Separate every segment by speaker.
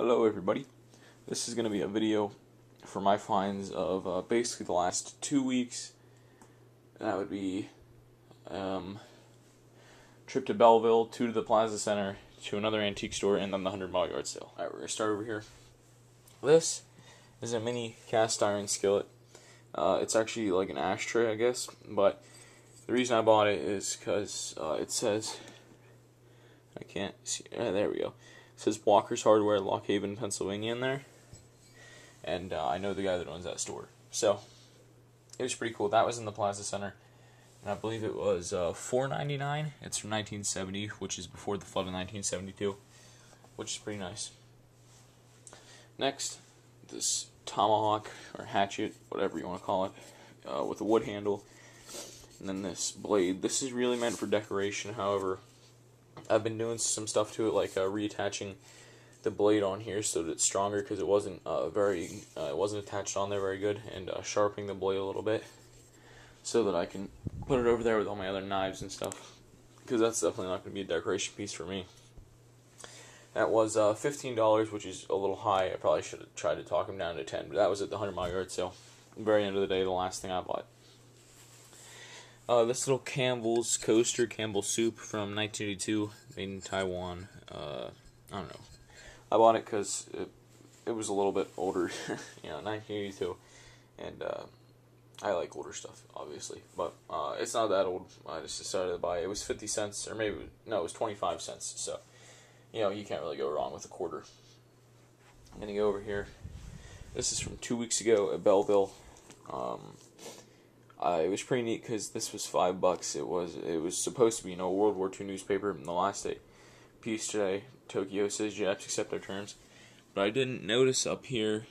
Speaker 1: Hello everybody, this is going to be a video for my finds of basically the last 2 weeks. That would be trip to Belleville, 2 to the Plaza Center, to another antique store, and then the 100-mile yard sale. Alright, we're going to start over here. This is a mini cast iron skillet. It's actually like an ashtray, I guess, but the reason I bought it is because it says, I can't see, there we go. It says Walker's Hardware, Lock Haven, Pennsylvania in there. And I know the guy that owns that store. So, it was pretty cool. That was in the Plaza Center. And I believe it was $4.99. It's from 1970, which is before the flood of 1972. Which is pretty nice. Next, this tomahawk, or hatchet, whatever you want to call it, with a wood handle. And then this blade. This is really meant for decoration, however, I've been doing some stuff to it, like reattaching the blade on here so that it's stronger, because it wasn't it wasn't attached on there very good, and sharpening the blade a little bit so that I can put it over there with all my other knives and stuff, because that's definitely not going to be a decoration piece for me. That was $15, which is a little high. I probably should have tried to talk him down to 10, but that was at the 100-mile yard sale. At the very end of the day, the last thing I bought. This little Campbell's coaster, Campbell Soup from 1982, made in Taiwan. I don't know. I bought it because it was a little bit older, 1982, and I like older stuff, obviously, but it's not that old. I just decided to buy it. It was 50 cents, or maybe, no, it was 25 cents, so, you can't really go wrong with a quarter. I'm going to go over here. This is from 2 weeks ago at Belleville. It was pretty neat because this was $5. It was supposed to be, a World War II newspaper. In the last day, piece today, Tokyo says Japs accept their terms. But I didn't notice up here,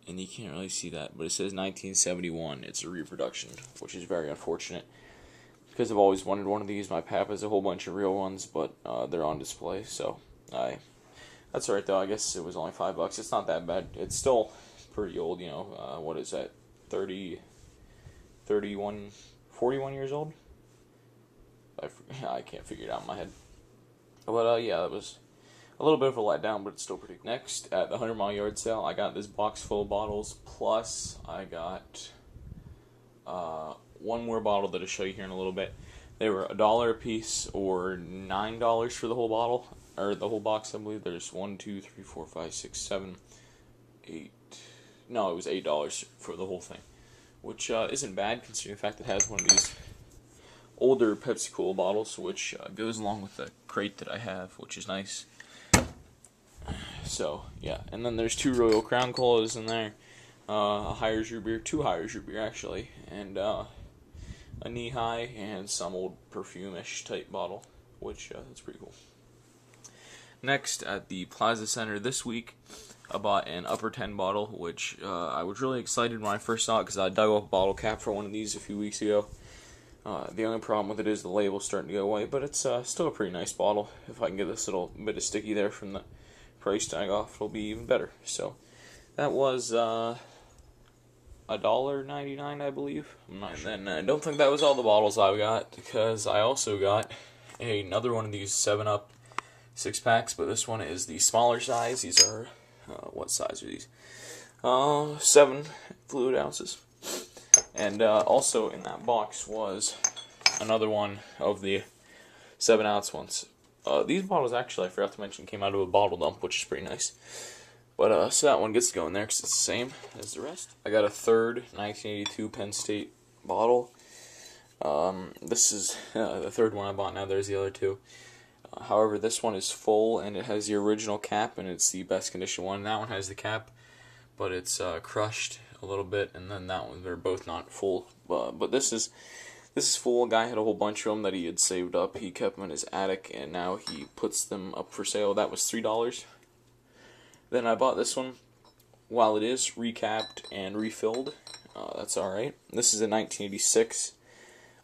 Speaker 1: and you can't really see that, but it says 1971. It's a reproduction, which is very unfortunate, because I've always wanted one of these. My pap has a whole bunch of real ones, but they're on display, so that's alright though. I guess it was only $5. It's not that bad. It's still pretty old, what is that, 41 years old? I can't figure it out in my head. But yeah, that was a little bit of a letdown, but it's still pretty cool. Next, at the 100-mile yard sale, I got this box full of bottles, plus I got one more bottle that I'll show you here in a little bit. They were $1 a piece, or $9 for the whole bottle, or the whole box, I believe. There's 1, 2, 3, 4, 5, 6, 7, 8. No, it was $8 for the whole thing, which isn't bad considering the fact that it has one of these older Pepsi Cola bottles, which goes along with the crate that I have, which is nice. So, yeah. And then there's 2 Royal Crown Colas in there, a Hires Root Beer, 2 Hires Root Beer actually, and a Knee High, and some old perfume-ish type bottle, which that's pretty cool. Next, at the Plaza Center this week, I bought an Upper 10 bottle, which I was really excited when I first saw it, because I dug up a bottle cap for one of these a few weeks ago. The only problem with it is the label's starting to go away, but it's still a pretty nice bottle. If I can get this little bit of sticky there from the price tag off, it'll be even better. So, that was $1.99, I believe. And then I don't think that was all the bottles I got, because I also got another one of these 7-Up 6-packs, but this one is the smaller size. These are, what size are these? 7 fluid ounces. And also in that box was another one of the 7-ounce ones. These bottles, actually, I forgot to mention, came out of a bottle dump, which is pretty nice. But so that one gets to go in there because it's the same as the rest. I got a third 1982 Penn State bottle. This is the third one I bought. Now there's the other 2. However, this one is full, and it has the original cap, and it's the best condition one. That one has the cap, but it's crushed a little bit, and then that one, they're both not full. But this is full. A guy had a whole bunch of them that he had saved up. He kept them in his attic, and now he puts them up for sale. That was $3. Then I bought this one. While it is recapped and refilled, that's alright. This is a 1986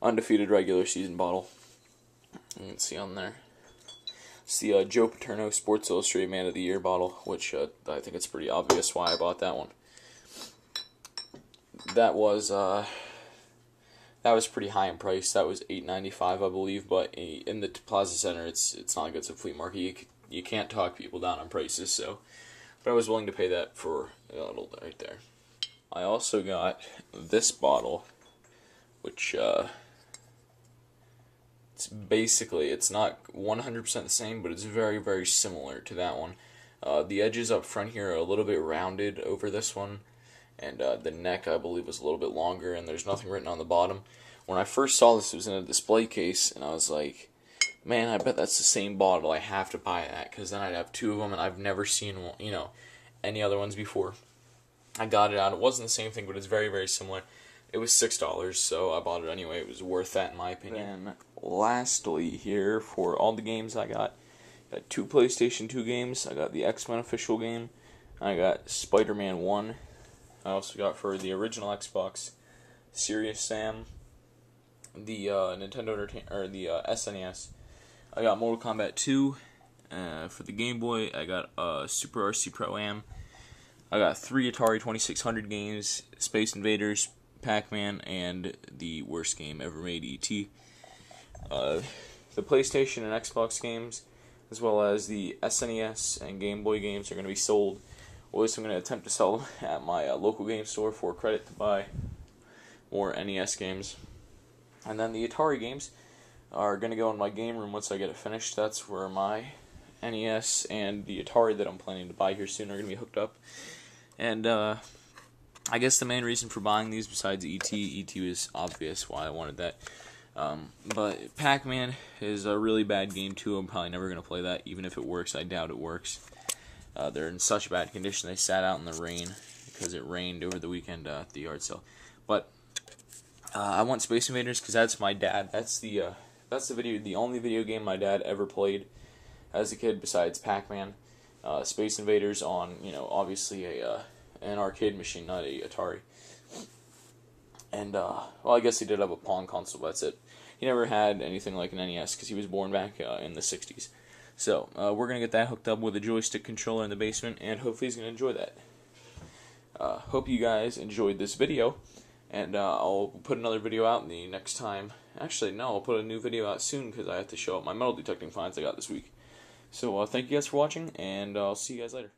Speaker 1: undefeated regular season bottle. You can see on there. It's the Joe Paterno Sports Illustrated Man of the Year bottle, which I think it's pretty obvious why I bought that one. That was pretty high in price. That was $8.95, I believe. But in the Plaza Center, it's not like it's a flea market. You can't talk people down on prices. So but I was willing to pay that for a little right there. I also got this bottle, which it's not 100% the same, but it's very, very similar to that one. The edges up front here are a little bit rounded over this one, and the neck, I believe, was a little bit longer, and there's nothing written on the bottom. When I first saw this, it was in a display case, and I was like, man, I bet that's the same bottle. I have to buy that, because then I'd have two of them, and I've never seen, any other ones before. I got it out. It wasn't the same thing, but it's very, very similar. It was $6, so I bought it anyway. It was worth that, in my opinion. Then, lastly, here, for all the games I got 2 PlayStation 2 games. I got the X-Men official game. I got Spider-Man 1. I also got, for the original Xbox, Serious Sam. The the SNES. I got Mortal Kombat 2. For the Game Boy, I got Super RC Pro-Am. I got 3 Atari 2600 games, Space Invaders, Pac-Man, and the worst game ever made, E.T. The PlayStation and Xbox games, as well as the SNES and Game Boy games, are going to be sold. Or at least I'm going to attempt to sell them at my local game store for credit to buy more NES games. And then the Atari games are going to go in my game room once I get it finished. That's where my NES and the Atari that I'm planning to buy here soon are going to be hooked up. And I guess the main reason for buying these, besides E.T. was obvious why I wanted that. But Pac-Man is a really bad game too. I'm probably never going to play that. Even if it works, I doubt it works. They're in such bad condition. They sat out in the rain because it rained over the weekend at the yard sale. But I want Space Invaders because that's my dad. That's the only video game my dad ever played as a kid besides Pac-Man. Space Invaders on, obviously an arcade machine, not a Atari. And, well, I guess he did have a Pong console, but that's it. He never had anything like an NES, because he was born back in the 60s. So, we're going to get that hooked up with a joystick controller in the basement, and hopefully he's going to enjoy that. Hope you guys enjoyed this video, and I'll put another video out the next time. Actually, no, I'll put a new video out soon, because I have to show up my metal detecting finds I got this week. So, thank you guys for watching, and I'll see you guys later.